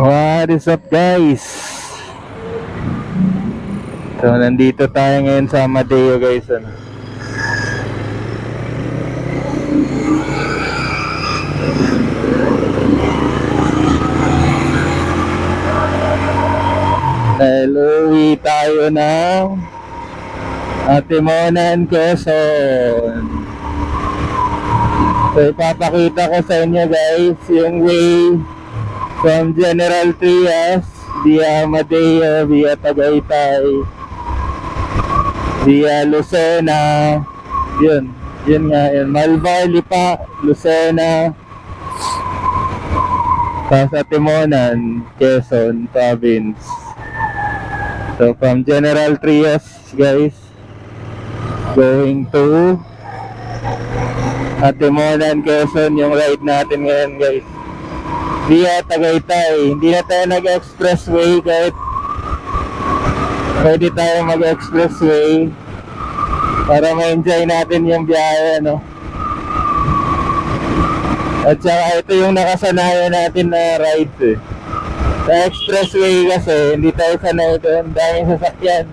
What is up, guys? So nandito tayo ngayon sa Amadeo, guys. Dahil uwi tayo ng Atimonan, Quezon. So ipapakita ko sa inyo, guys, yung way from General Trias via Amadeo, via Tagaytay, via Lucena, yun nga yun, Malvar, Lipa, Lucena, sa Atimonan, Quezon Province. So from General Trias, guys, going to Atimonan, Quezon, yung ride natin ngayon, guys, via Tagaytay. Hindi na tayo nag-expressway, kahit pwede tayo mag-expressway para ma-enjoy natin yung biyahe, no? At saka ito yung nakasanayan natin na ride, Sa expressway kasi hindi tayo sanay doon, daming sasakyan,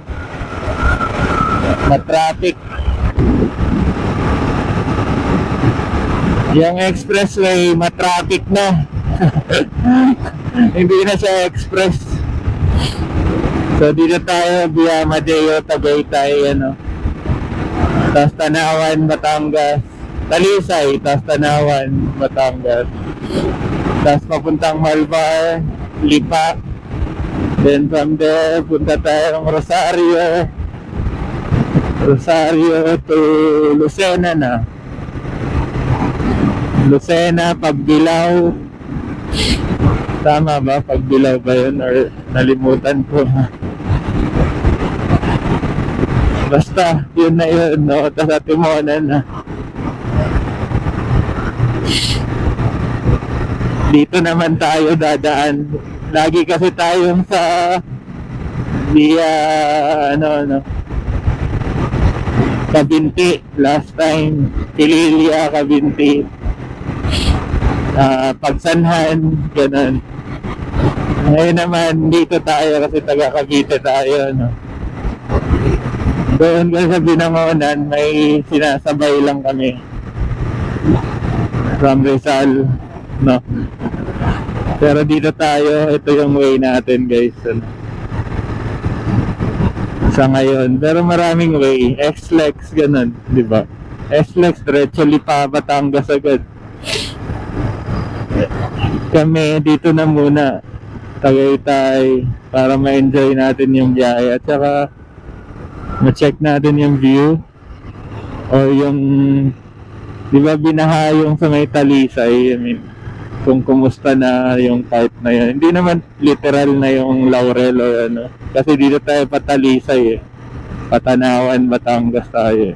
na-traffic. Yung expressway ma-traffic na. Hindi na siya express. So dito tayo via Amadeo, Tagaytay, tapos Tanawan, Batangas, Talisay, tapos Tanawan, Batangas, tapos papuntang Malvar, Lipa. Then from there punta tayo ng Rosario to Lucena na. Lucena, Pagbilao. Tama ba? Pagbilao ba yun? Or nalimutan ko? Basta, yun na yun, no? Tapos Atimonan na. Dito naman tayo dadaan. Lagi kasi tayong sa via, Kabinti. Last time, Pililia, Kabinti. Pagsanhan, ganun. Ngayon naman dito tayo kasi taga Cavite tayo, no? Doon kasi sa Binangonan may sinasabay lang kami from Rizal, no? Pero dito tayo, ito yung way natin, guys, sa ngayon. Pero maraming way, X-Lex, ganun, di ba? X-Lex, diretso Lipa, Batangas agad. Kami dito na muna, Tagaytay, para ma-enjoy natin yung biyahe at saka ma-check natin yung view o yung, di ba, binaha yung sa may Talisay. I mean, kung kumusta na yung part na yun. Hindi naman literal na yung Laurel o kasi dito tayo pa Talisay, Patanawan, Batangas tayo.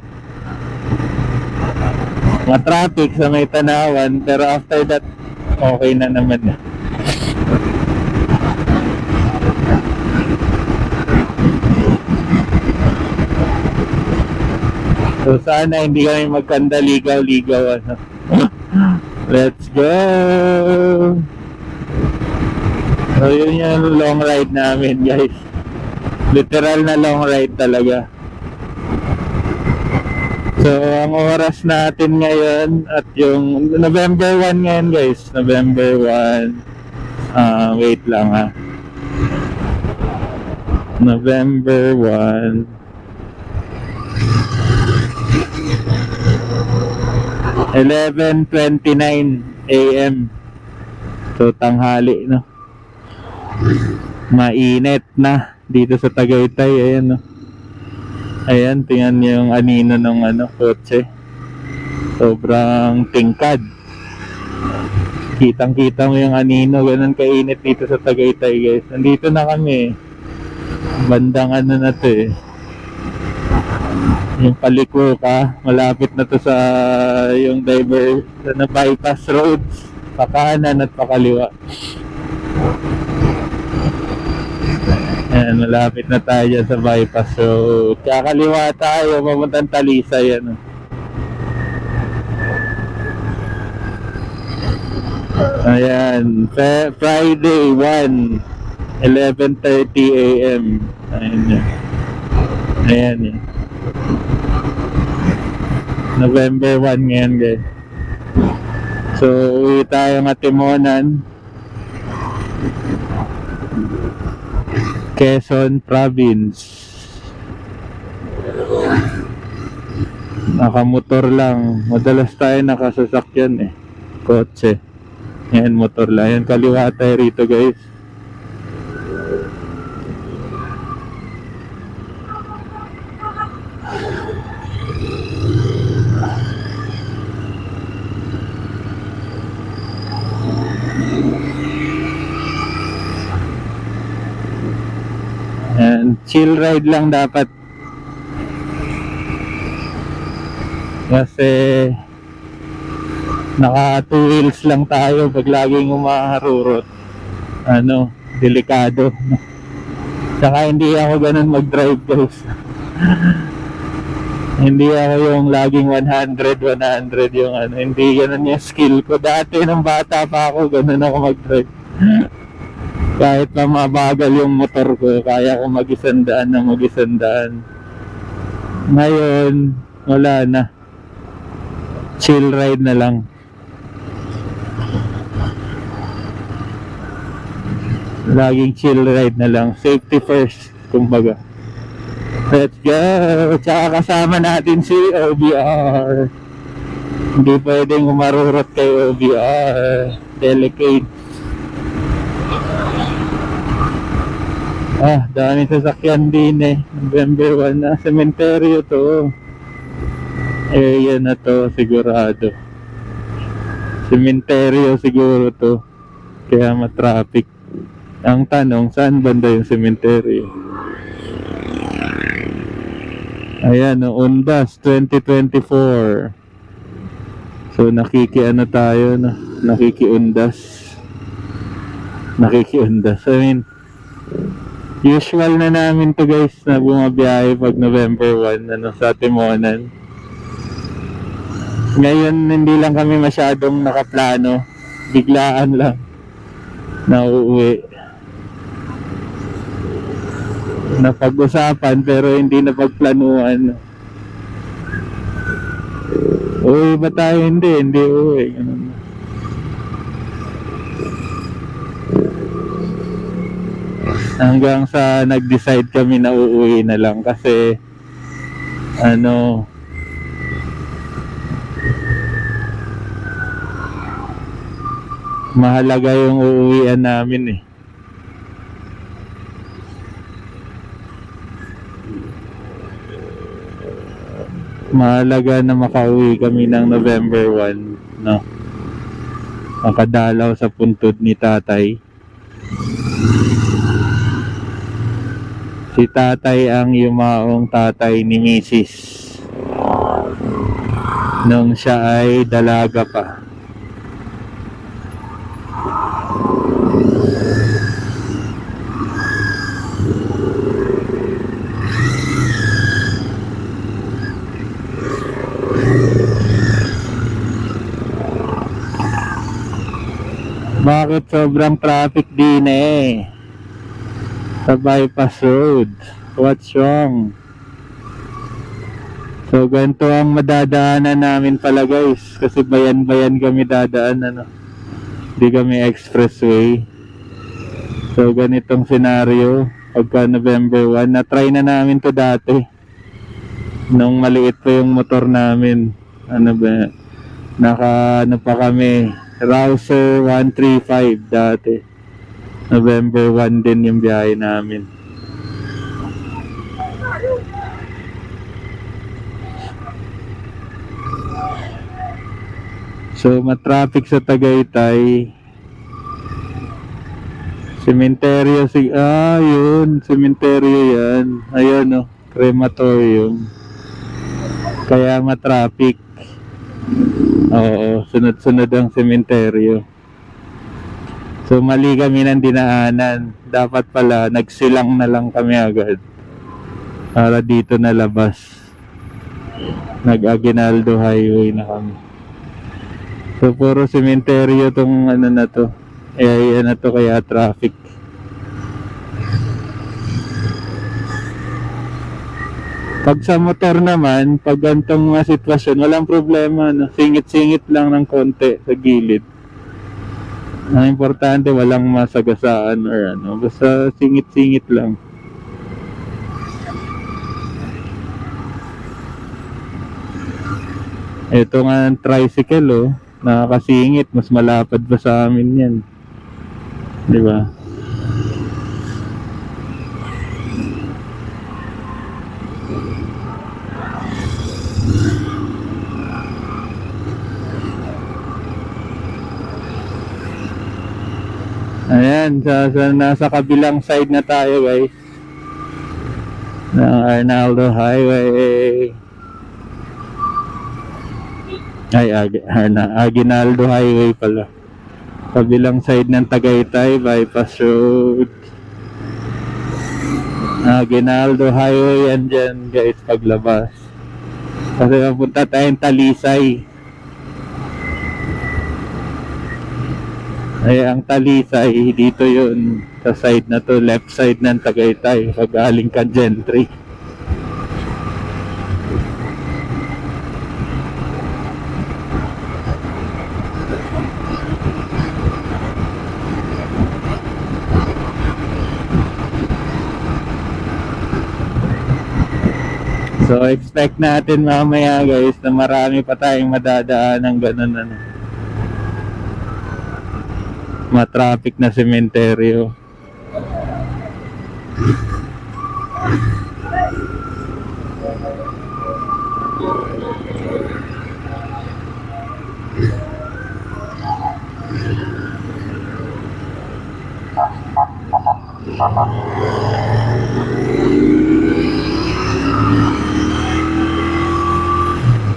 Ma-traffic sa may Tanawan, pero after that okay na naman na. So sana hindi kami magkandaligaw-ligaw, Let's go! So yun yung long ride namin, guys. Literal na long ride talaga. So ang oras natin ngayon at yung November 1 ngayon, guys. November 1. Wait lang, November 1. 11:29 AM. So tanghali, no? Mainit na dito sa Tagaytay, ayan, no? Ayan, tingnan niyo yung anino ng kotse. Sobrang tingkad. Kitang-kita mo yung anino, ganun kainit dito sa Tagaytay, guys. Nandito na kami. Bandang na to, yung paliko ka, malapit na to sa yung na bypass roads, pakanan at pakaliwa. Ayan, malapit na tayo dyan sa bypass road. Kakaliwa tayo, papuntang Talisay, Ayan, Friday 1, 11:30 AM. Ayan yan. Ayan yan. November 1 ngayon guys. So uwi tayo ng Atimonan, Quezon Province. Nakamotor lang. Madalas tayo nakasasakyan kotse. Yan, motor lang. Yan, kaliwa tayo rito guys. Yan, chill ride lang dapat. Kasi naka 2 wheels lang tayo. Pag laging umaharurot, delikado. Saka hindi ako ganun mag-drive guys. Hindi ako yung laging 100 yung hindi ganun yung skill ko. Dati nung bata pa ako, ganun ako mag-drive. Kahit na mabagal yung motor ko, kaya ko mag-isandaan na mag-isandaan. Ngayon, wala na. Chill ride na lang. Laging chill ride na lang. Safety first, kumbaga. Let's go! Tsaka kasama natin si OBR. Hindi pwedeng umarurot kay OBR. Delicate. Dami sasakyan din November 1 na. Sementeryo to. Area na to, sigurado. Sementeryo siguro to. Kaya matraffic. Ang tanong, saan banda yung sementeryo? Ayan, Undas 2024. So nakikiano tayo, nakikiundas. I mean, usual na namin to guys na bumabiyahe pag November 1 sa Timonan. Ngayon hindi lang kami masyadong nakaplano, biglaan lang na uuwi. Napag-usapan pero hindi napagplanuhan. Uwi ba tayo? Hindi uwi. Hanggang sa nag-decide kami na uuwi na lang kasi mahalaga yung uuwian namin mahalaga na makauwi kami ng November 1, makadalaw sa puntod ni tatay. Si tatay ang yumaong tatay ni Mrs. nung siya ay dalaga pa. Bakit sobrang traffic din sa bypass road? What's wrong? So ganito ang madadaanan namin pala guys, kasi bayan-bayan kami dadaan hindi kami expressway. So ganitong senaryo pagka November 1. Na-try na namin to dati nung maliit pa yung motor namin. Naka pa kami, Rouser 135 dati. November 1 din yung biyahe namin. So matraffic sa Tagaytay. Sementeryo yun, sementeryo yan. Ayun crematorium. Kaya matraffic. Oo, sunod-sunod ang sementeryo. So mali kami ng dinaanan. Dapat pala nagsilang na lang kami agad para dito na labas. Nag-Aguinaldo Highway na kami. So puro sementeryo tong ano na to, area na to, kaya traffic. Pag sa motor naman, pag gantong mga sitwasyon, walang problema, no? Singit-singit lang ng konti sa gilid. Ang importante, walang masagasaan or ano, basta singit-singit lang. Ito nga ang tricycle, oh, nakakasingit, mas malapad pa sa amin yan, di ba? Ayan, nasa kabilang side na tayo, guys, ng Arnaldo Highway. Ay, Aguinaldo Highway pala. Kabilang side ng Tagaytay Bypass Road. Aguinaldo Highway yan dyan, guys, paglabas. Kasi mapunta tayong Talisay. Ay, ang Talisay, dito yun, sa side na to, left side ng Tagaytay, pag galing ka Gentry. So expect natin mamaya, guys, na marami pa tayong madadaan ng ganun, ano, matraffic na sementeryo.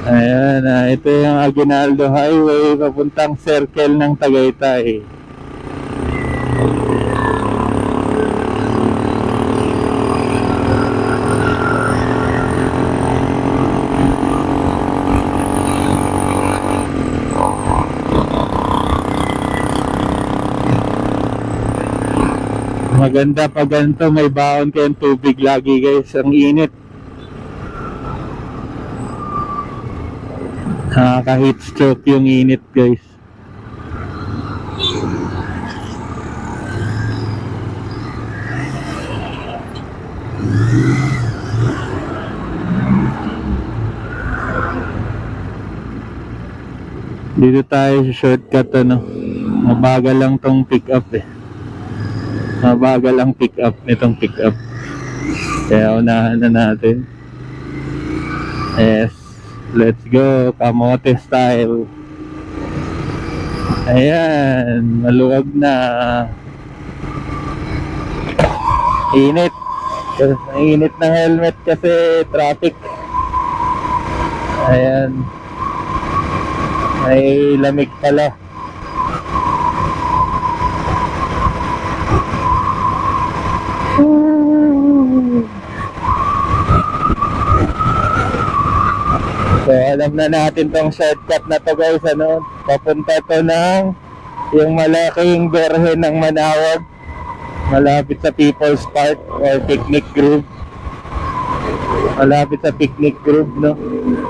Ayan, ito yung Aguinaldo Highway papuntang circle ng Tagaytay. Maganda pag ganito, may baon kayong tubig lagi, guys. Ang init. Nakaka-heat stroke yung init, guys. Dito tayo sa shortcut, ano. Mabagal lang tong pick up, eh. Mabagal ang pick up nitong pick up. Kaya unahan na natin. Yes. Let's go, kamote style. Ayan, maluwag na. Init. Init ng helmet kasi traffic. Ayan. May lamig pala. So alam na natin tong shortcut na to, guys, ano, papunta to ng yung malaking berhe ng Manawag, malapit sa People's Park or Picnic Grove. Malapit sa Picnic Grove, no,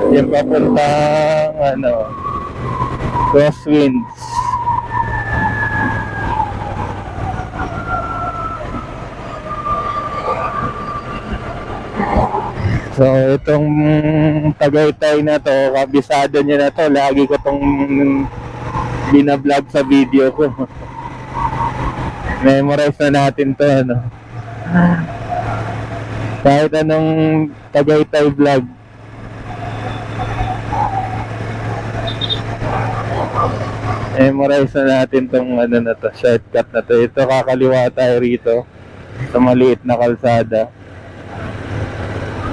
yung papuntang ano, Crosswinds. So itong Tagaytay na to, kabisado niya na to, lagi ko tong binablog sa video ko. Memorize na natin to, ano, kahit anong Tagaytay vlog. Memorize na natin tong ano na to, shortcut na to. Ito, kakaliwa tayo rito sa maliit na kalsada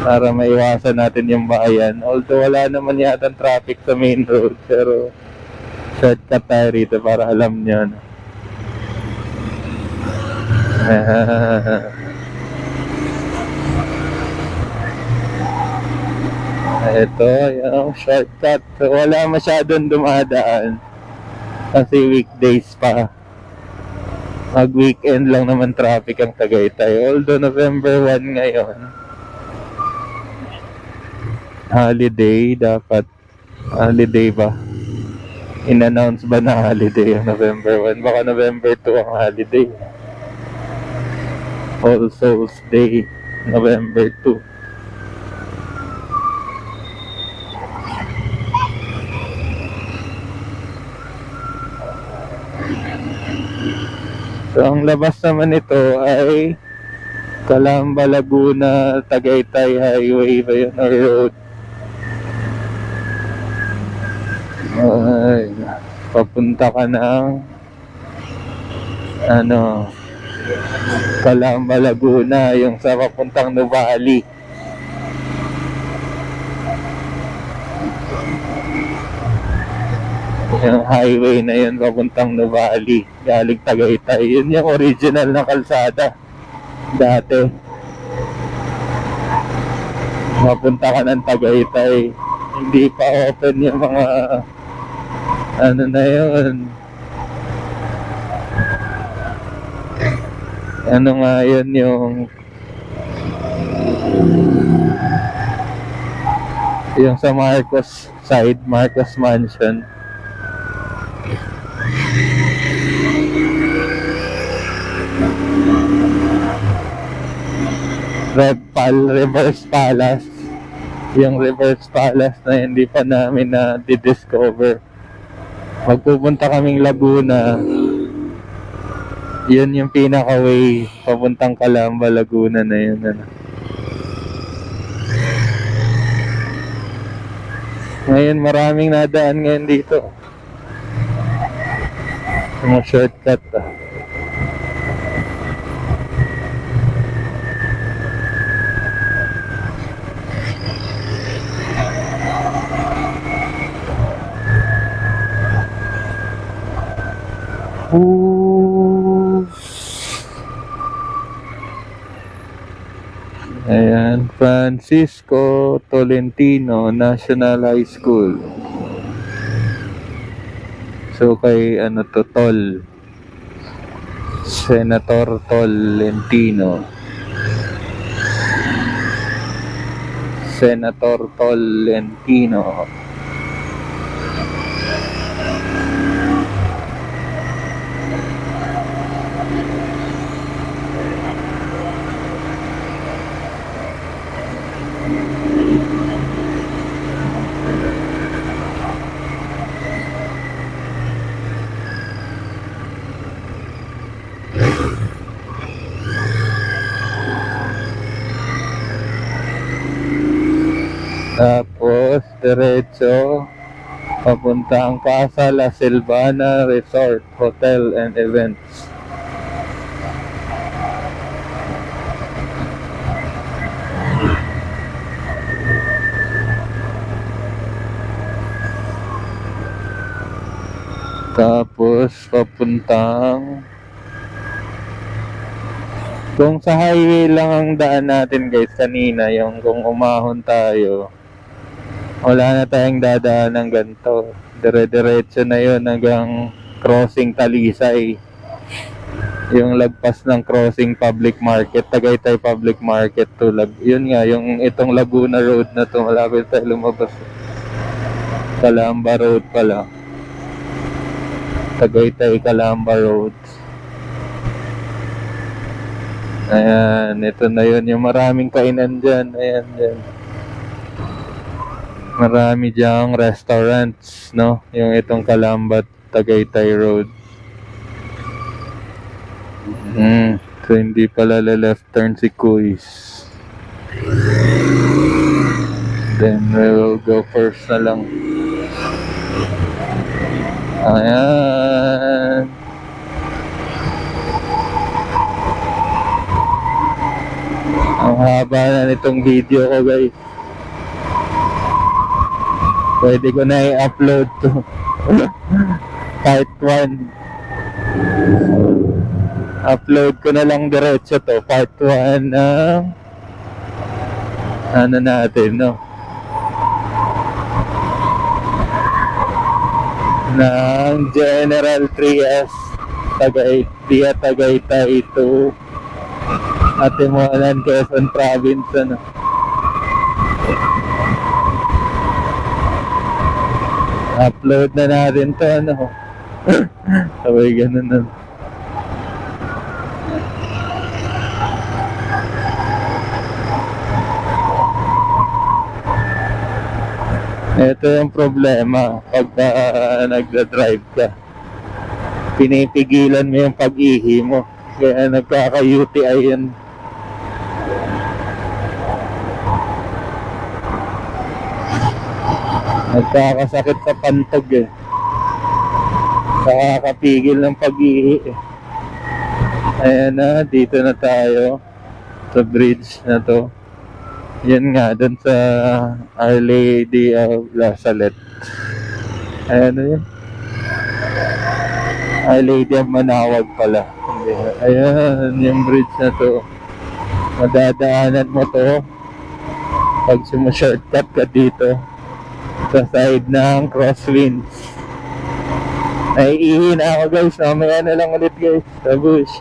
para maiwasan natin yung bahayan. Although wala naman yata traffic sa main road, pero shortcut tayo rito para alam nyo, no? Ito yung shortcut. So, wala masyadong dumadaan. Kasi weekdays pa. Mag-weekend lang naman traffic ang Tagaytay. Although November 1 ngayon, holiday, dapat holiday ba? In-announce ba na holiday ang November 1? Baka November 2 ang holiday. All Souls Day, November 2. So ang labas naman nito ay Calamba, Laguna, Tagaytay Highway ba yun, or road? Ay, papunta ka ng Calamba, Laguna, yung sa papuntang Nuvali. Yung highway na yun papuntang Nuvali, galing Tagaytay. Yun yung original na kalsada dati. Mapunta ka ng Tagaytay, hindi pa open yung mga na yun. Nga yun yung sa Marcos side, Marcos Mansion. Reverse Palace. Yung Reverse Palace na hindi pa namin na di-discover. Magpupunta kaming Laguna. Yun yung pinaka-way papuntang Calamba, Laguna na yun. Ngayon maraming nadaan ngayon dito. Mga shortcut Ayan, Francisco Tolentino National High School. So kay Tol, Senator Tolentino. Senator Tolentino. Tapos diretso papuntang Casa La Silvana Resort, Hotel and Events. Tapos papuntang, kung sa highway lang ang daan natin guys kanina, yung kung umahon tayo, wala na tayong dadaan ng ganito. Dire-diretso na yun hanggang crossing Talisay. Yung lagpas ng crossing Public Market, Tagaytay Public Market to yun nga, yung itong Laguna Road na to, malapit tayo lumabas. Calamba Road pala. Tagaytay Calamba Road. Ayan, ito na yun. Yung maraming kainan dyan. Ayan, dyan. Marami dyang restaurants, no? Yung itong Calamba Tagaytay Road. So hindi pala left turn si Kuis. Then we will go first na lang. Ayan. Ang haba na nitong video ko guys. Pwede ko na i-upload to part 1. Upload ko na lang diretso to part 1 ng natin, no? Ng ng General Trias Tagaytay to Atimonan, Quezon Province, ano. Upload na natin to, ano. Sabay ganun na. Ito yung problema pag nagda-drive ka. Pinipigilan mo yung pag-ihi mo. Kaya nagkaka-UTI yan. Nagkakasakit sa pantog eh. Nakakapigil ng pag-ihi eh. Ayan na, dito na tayo sa bridge na to. Yan nga, dun sa Our Lady of La Salette. Ayan na yun. Our Lady of Manawag pala. Ayan, yung bridge na to. Madadaanan mo to pag sumu-shortcut ka dito sa side ng Crosswinds. Naiihi na ako guys. Mamaya na lang ulit guys sa bush.